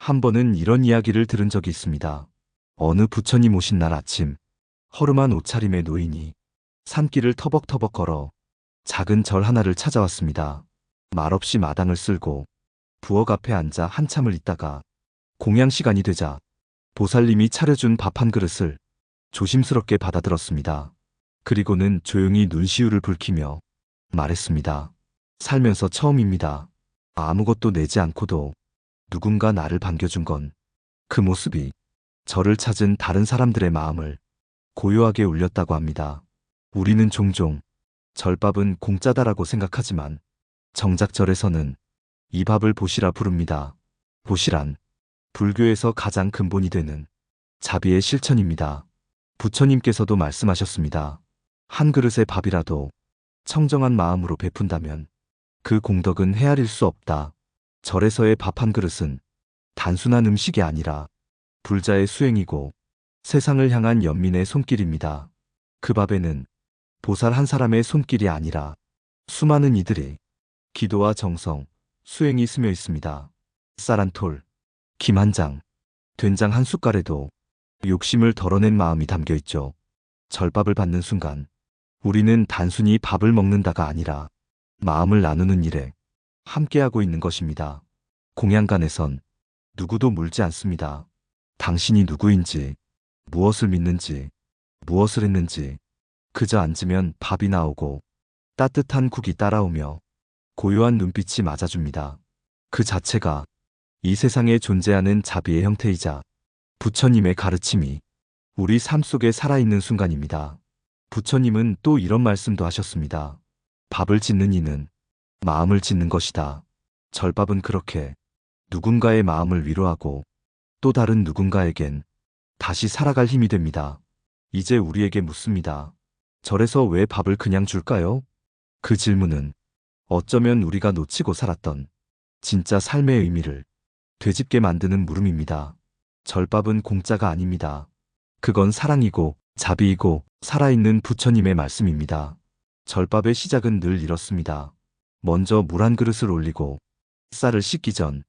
한 번은 이런 이야기를 들은 적이 있습니다. 어느 부처님 오신 날 아침, 허름한 옷차림의 노인이 산길을 터벅터벅 걸어 작은 절 하나를 찾아왔습니다. 말없이 마당을 쓸고 부엌 앞에 앉아 한참을 있다가 공양 시간이 되자 보살님이 차려준 밥 한 그릇을 조심스럽게 받아들었습니다. 그리고는 조용히 눈시울을 붉히며 말했습니다. 살면서 처음입니다. 아무것도 내지 않고도 누군가 나를 반겨준 건 그 모습이 저를 찾은 다른 사람들의 마음을 고요하게 울렸다고 합니다. 우리는 종종 절밥은 공짜다라고 생각하지만 정작 절에서는 이 밥을 보시라 부릅니다. 보시란 불교에서 가장 근본이 되는 자비의 실천입니다. 부처님께서도 말씀하셨습니다. 한 그릇의 밥이라도 청정한 마음으로 베푼다면 그 공덕은 헤아릴 수 없다. 절에서의 밥 한 그릇은 단순한 음식이 아니라 불자의 수행이고 세상을 향한 연민의 손길입니다. 그 밥에는 보살 한 사람의 손길이 아니라 수많은 이들의 기도와 정성, 수행이 스며 있습니다. 쌀 한 톨, 김 한 장, 된장 한 숟갈에도 욕심을 덜어낸 마음이 담겨 있죠. 절밥을 받는 순간 우리는 단순히 밥을 먹는다가 아니라 마음을 나누는 일에 함께하고 있는 것입니다. 공양간에선 누구도 물지 않습니다. 당신이 누구인지, 무엇을 믿는지, 무엇을 했는지, 그저 앉으면 밥이 나오고 따뜻한 국이 따라오며 고요한 눈빛이 맞아줍니다. 그 자체가 이 세상에 존재하는 자비의 형태이자 부처님의 가르침이 우리 삶 속에 살아있는 순간입니다. 부처님은 또 이런 말씀도 하셨습니다. 밥을 짓는 이는 마음을 짓는 것이다. 절밥은 그렇게 누군가의 마음을 위로하고 또 다른 누군가에겐 다시 살아갈 힘이 됩니다. 이제 우리에게 묻습니다. 절에서 왜 밥을 그냥 줄까요? 그 질문은 어쩌면 우리가 놓치고 살았던 진짜 삶의 의미를 되짚게 만드는 물음입니다. 절밥은 공짜가 아닙니다. 그건 사랑이고 자비이고 살아있는 부처님의 말씀입니다. 절밥의 시작은 늘 이렇습니다. 먼저 물 한 그릇을 올리고 쌀을 씻기 전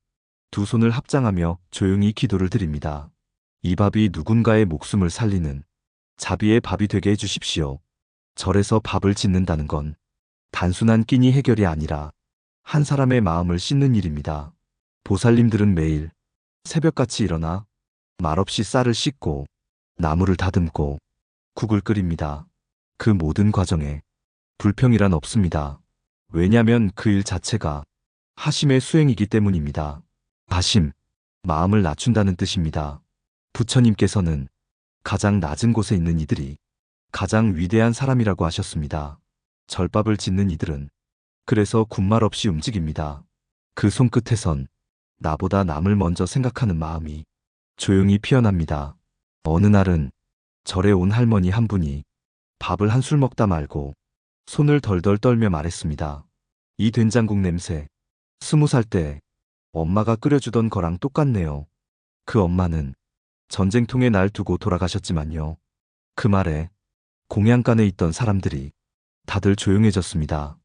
두 손을 합장하며 조용히 기도를 드립니다. 이 밥이 누군가의 목숨을 살리는 자비의 밥이 되게 해주십시오. 절에서 밥을 짓는다는 건 단순한 끼니 해결이 아니라 한 사람의 마음을 씻는 일입니다. 보살님들은 매일 새벽같이 일어나 말없이 쌀을 씻고 나무를 다듬고 국을 끓입니다. 그 모든 과정에 불평이란 없습니다. 왜냐면 그 일 자체가 하심의 수행이기 때문입니다. 하심, 마음을 낮춘다는 뜻입니다. 부처님께서는 가장 낮은 곳에 있는 이들이 가장 위대한 사람이라고 하셨습니다. 절밥을 짓는 이들은 그래서 군말 없이 움직입니다. 그 손끝에선 나보다 남을 먼저 생각하는 마음이 조용히 피어납니다. 어느 날은 절에 온 할머니 한 분이 밥을 한술 먹다 말고 손을 덜덜 떨며 말했습니다. 이 된장국 냄새, 20살 때 엄마가 끓여주던 거랑 똑같네요. 그 엄마는 전쟁통에 날 두고 돌아가셨지만요. 그 말에 공양간에 있던 사람들이 다들 조용해졌습니다.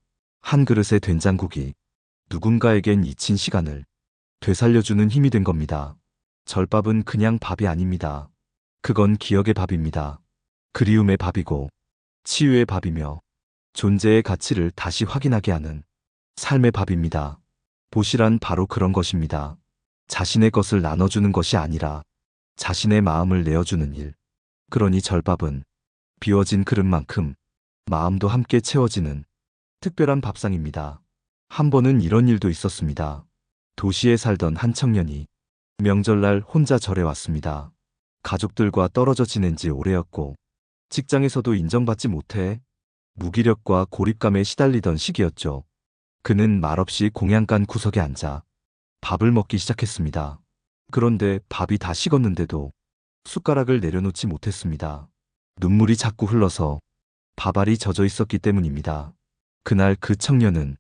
한 그릇의 된장국이 누군가에겐 잊힌 시간을 되살려주는 힘이 된 겁니다. 절밥은 그냥 밥이 아닙니다. 그건 기억의 밥입니다. 그리움의 밥이고 치유의 밥이며 존재의 가치를 다시 확인하게 하는 삶의 밥입니다. 보시란 바로 그런 것입니다. 자신의 것을 나눠주는 것이 아니라 자신의 마음을 내어주는 일. 그러니 절밥은 비워진 그릇만큼 마음도 함께 채워지는 특별한 밥상입니다. 한 번은 이런 일도 있었습니다. 도시에 살던 한 청년이 명절날 혼자 절에 왔습니다. 가족들과 떨어져 지낸 지 오래였고 직장에서도 인정받지 못해 무기력과 고립감에 시달리던 시기였죠. 그는 말없이 공양간 구석에 앉아 밥을 먹기 시작했습니다. 그런데 밥이 다 식었는데도 숟가락을 내려놓지 못했습니다. 눈물이 자꾸 흘러서 밥알이 젖어 있었기 때문입니다. 그날 그 청년은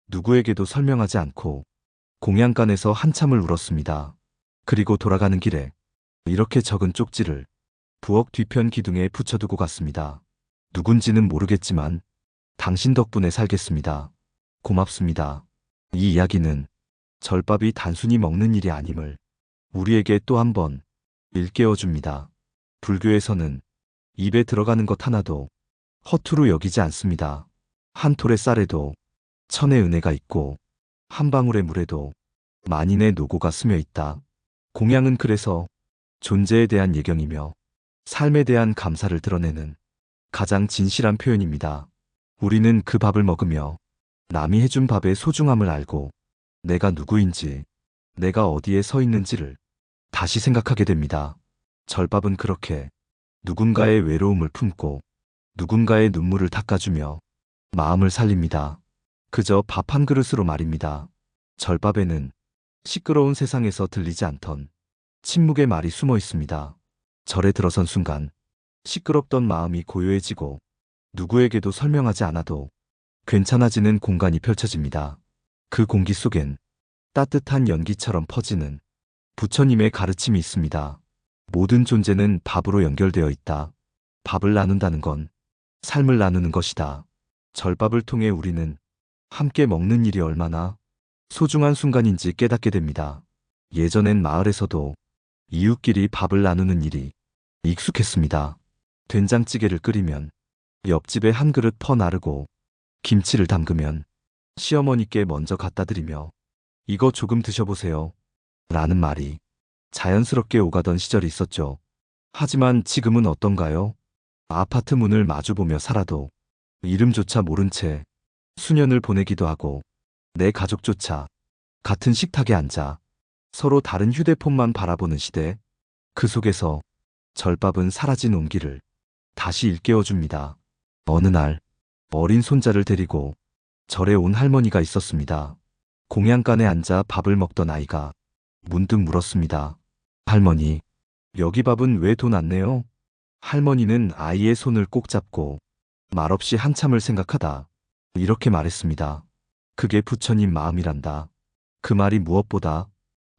누구에게도 설명하지 않고 공양간에서 한참을 울었습니다. 그리고 돌아가는 길에 이렇게 적은 쪽지를 부엌 뒤편 기둥에 붙여두고 갔습니다. 누군지는 모르겠지만 당신 덕분에 살겠습니다. 고맙습니다. 이 이야기는 절밥이 단순히 먹는 일이 아님을 우리에게 또 한 번 일깨워줍니다. 불교에서는 입에 들어가는 것 하나도 허투루 여기지 않습니다. 한 톨의 쌀에도 천의 은혜가 있고 한 방울의 물에도 만인의 노고가 스며 있다. 공양은 그래서 존재에 대한 예경이며 삶에 대한 감사를 드러내는 가장 진실한 표현입니다. 우리는 그 밥을 먹으며 남이 해준 밥의 소중함을 알고 내가 누구인지, 내가 어디에 서 있는지를 다시 생각하게 됩니다. 절밥은 그렇게 누군가의 외로움을 품고 누군가의 눈물을 닦아주며 마음을 살립니다. 그저 밥 한 그릇으로 말입니다. 절밥에는 시끄러운 세상에서 들리지 않던 침묵의 말이 숨어 있습니다. 절에 들어선 순간 시끄럽던 마음이 고요해지고 누구에게도 설명하지 않아도 괜찮아지는 공간이 펼쳐집니다. 그 공기 속엔 따뜻한 연기처럼 퍼지는 부처님의 가르침이 있습니다. 모든 존재는 밥으로 연결되어 있다. 밥을 나눈다는 건 삶을 나누는 것이다. 절밥을 통해 우리는 함께 먹는 일이 얼마나 소중한 순간인지 깨닫게 됩니다. 예전엔 마을에서도 이웃끼리 밥을 나누는 일이 익숙했습니다. 된장찌개를 끓이면 옆집에 한 그릇 퍼 나르고 김치를 담그면 시어머니께 먼저 갖다 드리며 이거 조금 드셔보세요 라는 말이 자연스럽게 오가던 시절이 있었죠. 하지만 지금은 어떤가요? 아파트 문을 마주보며 살아도 이름조차 모른 채 수년을 보내기도 하고 내 가족조차 같은 식탁에 앉아 서로 다른 휴대폰만 바라보는 시대. 그 속에서 절밥은 사라진 온기를 다시 일깨워줍니다. 어느 날 어린 손자를 데리고 절에 온 할머니가 있었습니다. 공양간에 앉아 밥을 먹던 아이가 문득 물었습니다. 할머니, 여기 밥은 왜 돈 안 내요? 할머니는 아이의 손을 꼭 잡고 말없이 한참을 생각하다 이렇게 말했습니다. 그게 부처님 마음이란다. 그 말이 무엇보다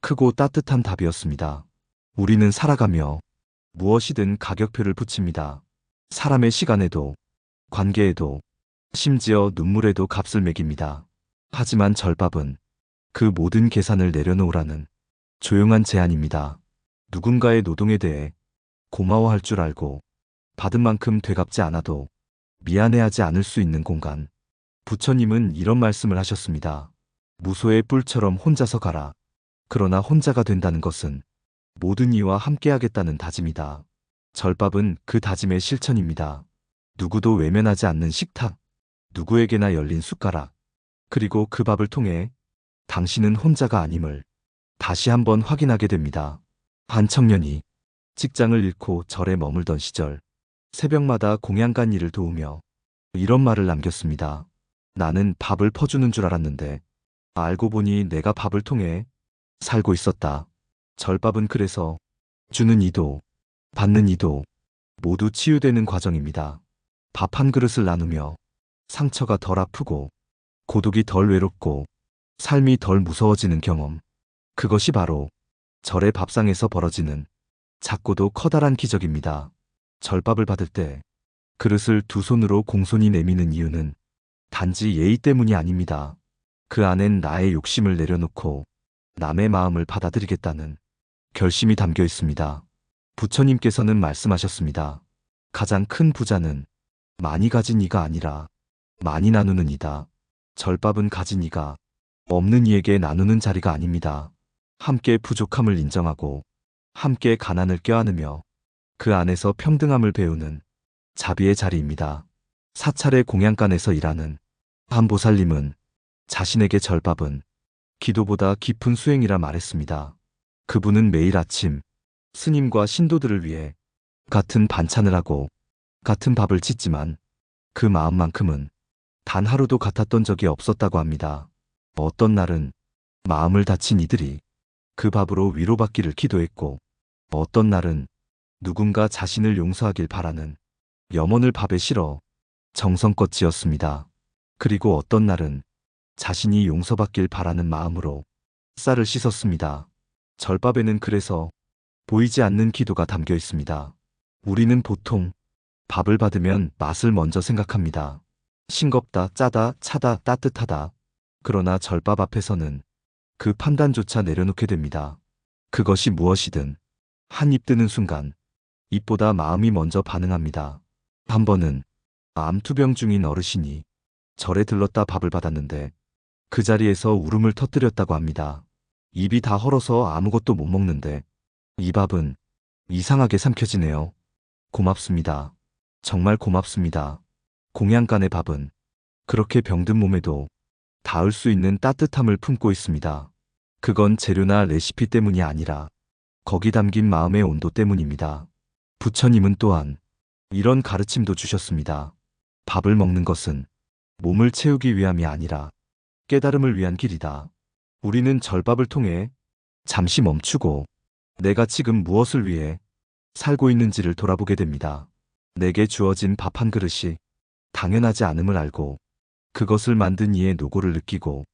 크고 따뜻한 답이었습니다. 우리는 살아가며 무엇이든 가격표를 붙입니다. 사람의 시간에도, 관계에도, 심지어 눈물에도 값을 매깁니다. 하지만 절밥은 그 모든 계산을 내려놓으라는 조용한 제안입니다. 누군가의 노동에 대해 고마워할 줄 알고 받은 만큼 되갚지 않아도 미안해하지 않을 수 있는 공간. 부처님은 이런 말씀을 하셨습니다. 무소의 뿔처럼 혼자서 가라. 그러나 혼자가 된다는 것은 모든 이와 함께하겠다는 다짐이다. 절밥은 그 다짐의 실천입니다. 누구도 외면하지 않는 식탁, 누구에게나 열린 숟가락, 그리고 그 밥을 통해 당신은 혼자가 아님을 다시 한번 확인하게 됩니다. 한 청년이 직장을 잃고 절에 머물던 시절, 새벽마다 공양간 일을 도우며 이런 말을 남겼습니다. 나는 밥을 퍼주는 줄 알았는데 알고 보니 내가 밥을 통해 살고 있었다. 절밥은 그래서 주는 이도 받는 이도 모두 치유되는 과정입니다. 밥 한 그릇을 나누며 상처가 덜 아프고 고독이 덜 외롭고 삶이 덜 무서워지는 경험. 그것이 바로 절의 밥상에서 벌어지는 작고도 커다란 기적입니다. 절밥을 받을 때 그릇을 두 손으로 공손히 내미는 이유는 단지 예의 때문이 아닙니다. 그 안엔 나의 욕심을 내려놓고 남의 마음을 받아들이겠다는 결심이 담겨 있습니다. 부처님께서는 말씀하셨습니다. 가장 큰 부자는 많이 가진 이가 아니라 많이 나누는 이다. 절밥은 가진 이가 없는 이에게 나누는 자리가 아닙니다. 함께 부족함을 인정하고 함께 가난을 껴안으며 그 안에서 평등함을 배우는 자비의 자리입니다. 사찰의 공양간에서 일하는 한 보살님은 자신에게 절밥은 기도보다 깊은 수행이라 말했습니다. 그분은 매일 아침 스님과 신도들을 위해 같은 반찬을 하고 같은 밥을 짓지만 그 마음만큼은 단 하루도 같았던 적이 없었다고 합니다. 어떤 날은 마음을 다친 이들이 그 밥으로 위로받기를 기도했고 어떤 날은 누군가 자신을 용서하길 바라는 염원을 밥에 실어 정성껏 지었습니다. 그리고 어떤 날은 자신이 용서받길 바라는 마음으로 쌀을 씻었습니다. 절밥에는 그래서 보이지 않는 기도가 담겨 있습니다. 우리는 보통 밥을 받으면 맛을 먼저 생각합니다. 싱겁다, 짜다, 차다, 따뜻하다. 그러나 절밥 앞에서는 그 판단조차 내려놓게 됩니다. 그것이 무엇이든 한 입 뜨는 순간 입보다 마음이 먼저 반응합니다. 한 번은 암투병 중인 어르신이 절에 들렀다 밥을 받았는데 그 자리에서 울음을 터뜨렸다고 합니다. 입이 다 헐어서 아무것도 못 먹는데 이 밥은 이상하게 삼켜지네요. 고맙습니다. 정말 고맙습니다. 공양간의 밥은 그렇게 병든 몸에도 닿을 수 있는 따뜻함을 품고 있습니다. 그건 재료나 레시피 때문이 아니라 거기 담긴 마음의 온도 때문입니다. 부처님은 또한 이런 가르침도 주셨습니다. 밥을 먹는 것은 몸을 채우기 위함이 아니라 깨달음을 위한 길이다. 우리는 절밥을 통해 잠시 멈추고 내가 지금 무엇을 위해 살고 있는지를 돌아보게 됩니다. 내게 주어진 밥 한 그릇이 당연하지 않음을 알고 그것을 만든 이의 노고를 느끼고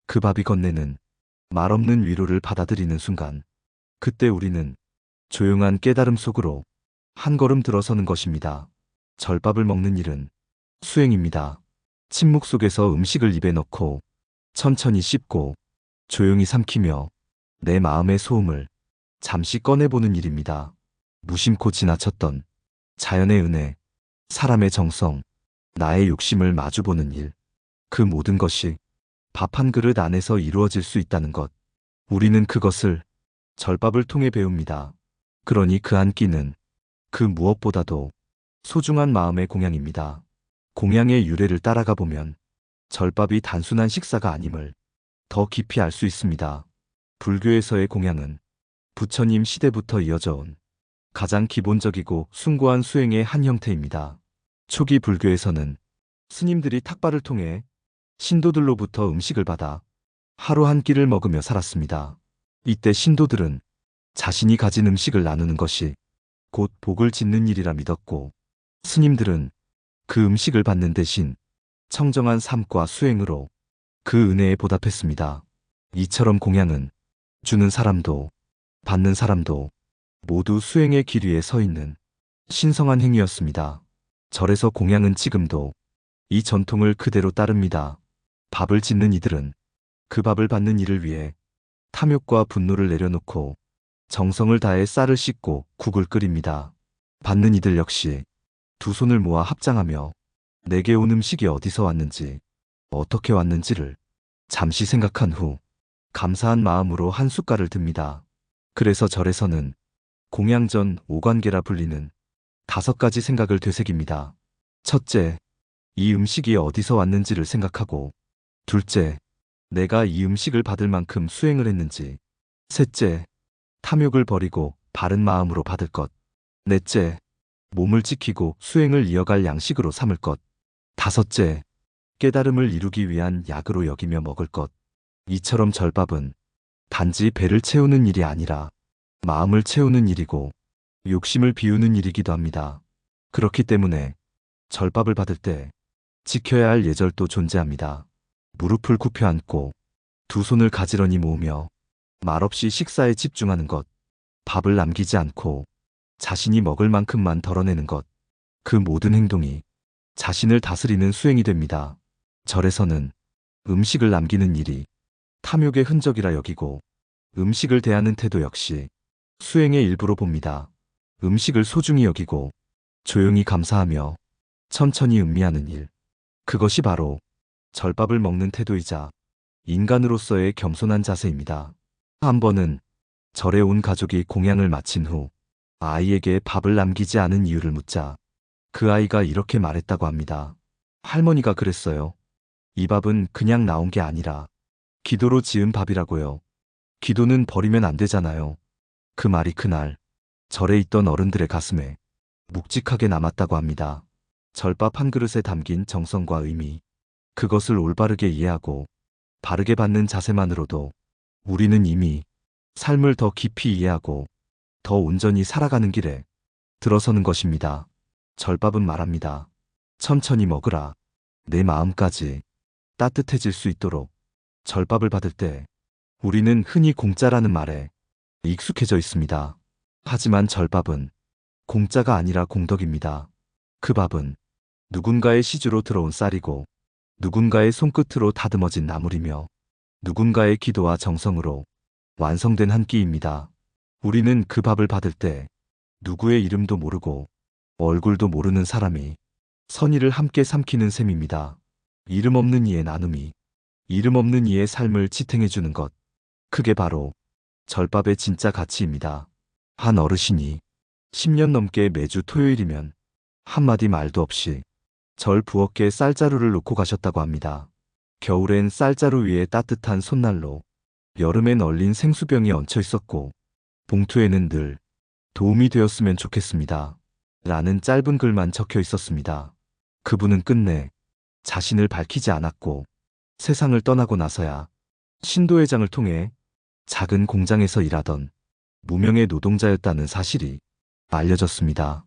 그 밥이 건네는 말없는 위로를 받아들이는 순간 그때 우리는 조용한 깨달음 속으로 한 걸음 들어서는 것입니다. 절밥을 먹는 일은 수행입니다. 침묵 속에서 음식을 입에 넣고 천천히 씹고 조용히 삼키며 내 마음의 소음을 잠시 꺼내보는 일입니다. 무심코 지나쳤던 자연의 은혜, 사람의 정성, 나의 욕심을 마주보는 일. 그 모든 것이 밥 한 그릇 안에서 이루어질 수 있다는 것. 우리는 그것을 절밥을 통해 배웁니다. 그러니 그 한 끼는 그 무엇보다도 소중한 마음의 공양입니다. 공양의 유래를 따라가 보면 절밥이 단순한 식사가 아님을 더 깊이 알 수 있습니다. 불교에서의 공양은 부처님 시대부터 이어져 온 가장 기본적이고 숭고한 수행의 한 형태입니다. 초기 불교에서는 스님들이 탁발을 통해 신도들로부터 음식을 받아 하루 한 끼를 먹으며 살았습니다. 이때 신도들은 자신이 가진 음식을 나누는 것이 곧 복을 짓는 일이라 믿었고 스님들은 그 음식을 받는 대신 청정한 삶과 수행으로 그 은혜에 보답했습니다. 이처럼 공양은 주는 사람도 받는 사람도 모두 수행의 길 위에 서 있는 신성한 행위였습니다. 절에서 공양은 지금도 이 전통을 그대로 따릅니다. 밥을 짓는 이들은 그 밥을 받는 이를 위해 탐욕과 분노를 내려놓고 정성을 다해 쌀을 씻고 국을 끓입니다. 받는 이들 역시 두 손을 모아 합장하며 내게 온 음식이 어디서 왔는지, 어떻게 왔는지를 잠시 생각한 후 감사한 마음으로 한 숟갈을 듭니다. 그래서 절에서는 공양전 오관계라 불리는 5가지 생각을 되새깁니다. 첫째, 이 음식이 어디서 왔는지를 생각하고, 둘째, 내가 이 음식을 받을 만큼 수행을 했는지, 셋째, 탐욕을 버리고 바른 마음으로 받을 것, 넷째, 몸을 지키고 수행을 이어갈 양식으로 삼을 것, 다섯째, 깨달음을 이루기 위한 약으로 여기며 먹을 것. 이처럼 절밥은 단지 배를 채우는 일이 아니라 마음을 채우는 일이고 욕심을 비우는 일이기도 합니다. 그렇기 때문에 절밥을 받을 때 지켜야 할 예절도 존재합니다. 무릎을 굽혀 앉고 두 손을 가지런히 모으며 말없이 식사에 집중하는 것, 밥을 남기지 않고 자신이 먹을 만큼만 덜어내는 것, 그 모든 행동이 자신을 다스리는 수행이 됩니다. 절에서는 음식을 남기는 일이 탐욕의 흔적이라 여기고 음식을 대하는 태도 역시 수행의 일부로 봅니다. 음식을 소중히 여기고 조용히 감사하며 천천히 음미하는 일. 그것이 바로 절밥을 먹는 태도이자 인간으로서의 겸손한 자세입니다. 한 번은 절에 온 가족이 공양을 마친 후 아이에게 밥을 남기지 않은 이유를 묻자 그 아이가 이렇게 말했다고 합니다. 할머니가 그랬어요. 이 밥은 그냥 나온 게 아니라 기도로 지은 밥이라고요. 기도는 버리면 안 되잖아요. 그 말이 그날 절에 있던 어른들의 가슴에 묵직하게 남았다고 합니다. 절밥 한 그릇에 담긴 정성과 의미, 그것을 올바르게 이해하고 바르게 받는 자세만으로도 우리는 이미 삶을 더 깊이 이해하고 더 온전히 살아가는 길에 들어서는 것입니다. 절밥은 말합니다. 천천히 먹으라. 내 마음까지 따뜻해질 수 있도록. 절밥을 받을 때 우리는 흔히 공짜라는 말에 익숙해져 있습니다. 하지만 절밥은 공짜가 아니라 공덕입니다. 그 밥은 누군가의 시주로 들어온 쌀이고 누군가의 손끝으로 다듬어진 나물이며 누군가의 기도와 정성으로 완성된 한 끼입니다. 우리는 그 밥을 받을 때 누구의 이름도 모르고 얼굴도 모르는 사람이 선의를 함께 삼키는 셈입니다. 이름 없는 이의 나눔이, 이름 없는 이의 삶을 지탱해주는 것. 그게 바로 절밥의 진짜 가치입니다. 한 어르신이 10년 넘게 매주 토요일이면 한마디 말도 없이 절 부엌에 쌀자루를 놓고 가셨다고 합니다. 겨울엔 쌀자루 위에 따뜻한 손난로, 여름엔 얼린 생수병이 얹혀 있었고, 봉투에는 늘 도움이 되었으면 좋겠습니다. 라는 짧은 글만 적혀 있었습니다. 그분은 끝내 자신을 밝히지 않았고, 세상을 떠나고 나서야 신도회장을 통해 작은 공장에서 일하던 무명의 노동자였다는 사실이 알려졌습니다.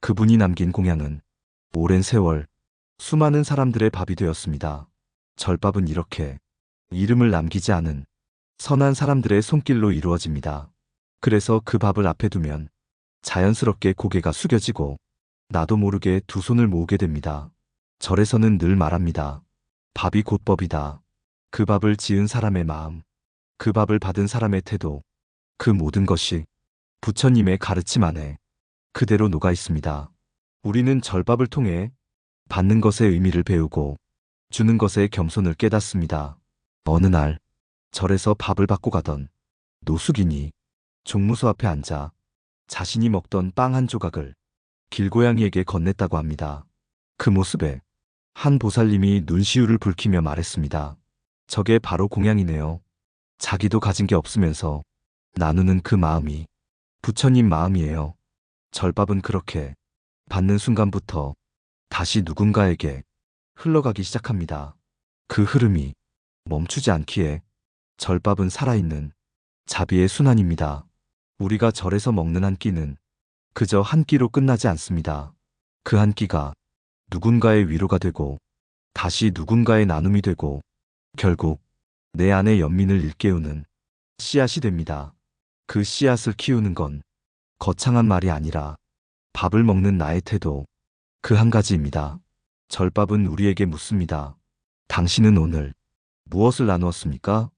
그분이 남긴 공양은 오랜 세월 수많은 사람들의 밥이 되었습니다. 절밥은 이렇게 이름을 남기지 않은 선한 사람들의 손길로 이루어집니다. 그래서 그 밥을 앞에 두면 자연스럽게 고개가 숙여지고 나도 모르게 두 손을 모으게 됩니다. 절에서는 늘 말합니다. 밥이 곧 법이다. 그 밥을 지은 사람의 마음, 그 밥을 받은 사람의 태도, 그 모든 것이 부처님의 가르침 안에 그대로 녹아 있습니다. 우리는 절밥을 통해 받는 것의 의미를 배우고 주는 것의 겸손을 깨닫습니다. 어느 날 절에서 밥을 받고 가던 노숙인이 종무소 앞에 앉아 자신이 먹던 빵 한 조각을 길고양이에게 건넸다고 합니다. 그 모습에 한 보살님이 눈시울을 붉히며 말했습니다. 저게 바로 공양이네요. 자기도 가진 게 없으면서 나누는 그 마음이 부처님 마음이에요. 절밥은 그렇게 받는 순간부터 다시 누군가에게 흘러가기 시작합니다. 그 흐름이 멈추지 않기에 절밥은 살아있는 자비의 순환입니다. 우리가 절에서 먹는 한 끼는 그저 한 끼로 끝나지 않습니다. 그 한 끼가 누군가의 위로가 되고 다시 누군가의 나눔이 되고 결국 내 안의 연민을 일깨우는 씨앗이 됩니다. 그 씨앗을 키우는 건 거창한 말이 아니라 밥을 먹는 나의 태도, 그 한 가지입니다. 절밥은 우리에게 묻습니다. 당신은 오늘 무엇을 나누었습니까?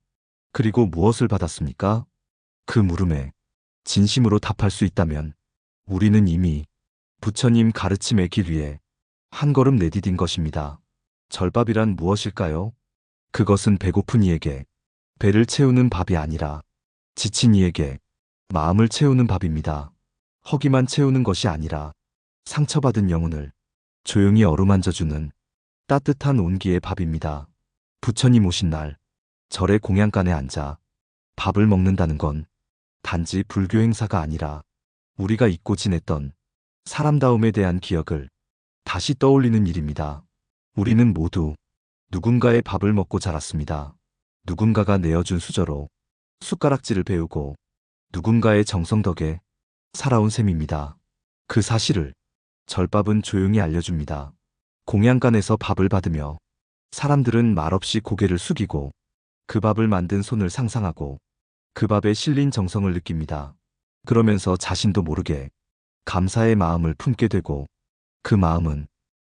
그리고 무엇을 받았습니까? 그 물음에 진심으로 답할 수 있다면 우리는 이미 부처님 가르침의 길 위에 한 걸음 내디딘 것입니다. 절밥이란 무엇일까요? 그것은 배고픈 이에게 배를 채우는 밥이 아니라 지친 이에게 마음을 채우는 밥입니다. 허기만 채우는 것이 아니라 상처받은 영혼을 조용히 어루만져주는 따뜻한 온기의 밥입니다. 부처님 오신 날 절의 공양간에 앉아 밥을 먹는다는 건 단지 불교 행사가 아니라 우리가 잊고 지냈던 사람다움에 대한 기억을 다시 떠올리는 일입니다. 우리는 모두 누군가의 밥을 먹고 자랐습니다. 누군가가 내어준 수저로 숟가락질을 배우고 누군가의 정성 덕에 살아온 셈입니다. 그 사실을 절밥은 조용히 알려줍니다. 공양간에서 밥을 받으며 사람들은 말없이 고개를 숙이고 그 밥을 만든 손을 상상하고 그 밥에 실린 정성을 느낍니다. 그러면서 자신도 모르게 감사의 마음을 품게 되고 그 마음은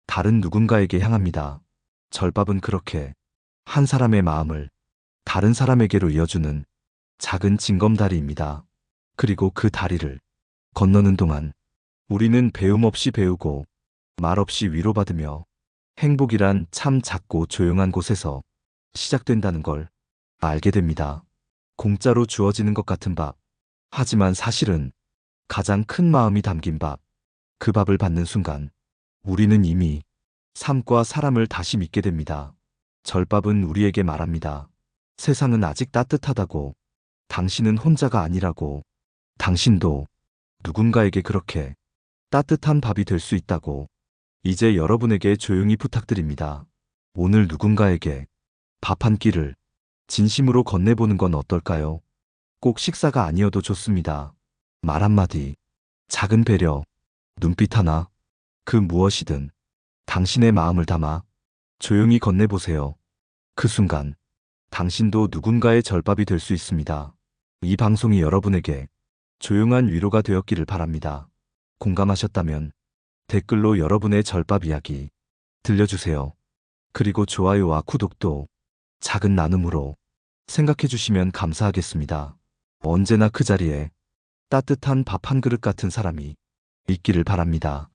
다른 누군가에게 향합니다. 절밥은 그렇게 한 사람의 마음을 다른 사람에게로 이어주는 작은 징검다리입니다. 그리고 그 다리를 건너는 동안 우리는 배움 없이 배우고 말 없이 위로받으며 행복이란 참 작고 조용한 곳에서 시작된다는 걸 알게 됩니다. 공짜로 주어지는 것 같은 밥. 하지만 사실은 가장 큰 마음이 담긴 밥. 그 밥을 받는 순간 우리는 이미 삶과 사람을 다시 믿게 됩니다. 절밥은 우리에게 말합니다. 세상은 아직 따뜻하다고. 당신은 혼자가 아니라고. 당신도 누군가에게 그렇게 따뜻한 밥이 될 수 있다고. 이제 여러분에게 조용히 부탁드립니다. 오늘 누군가에게 밥 한 끼를 진심으로 건네보는 건 어떨까요? 꼭 식사가 아니어도 좋습니다. 말 한마디, 작은 배려, 눈빛 하나, 그 무엇이든 당신의 마음을 담아 조용히 건네보세요. 그 순간 당신도 누군가의 절밥이 될 수 있습니다. 이 방송이 여러분에게 조용한 위로가 되었기를 바랍니다. 공감하셨다면 댓글로 여러분의 절밥 이야기 들려주세요. 그리고 좋아요와 구독도 작은 나눔으로 생각해 주시면 감사하겠습니다. 언제나 그 자리에 따뜻한 밥 한 그릇 같은 사람이 있기를 바랍니다.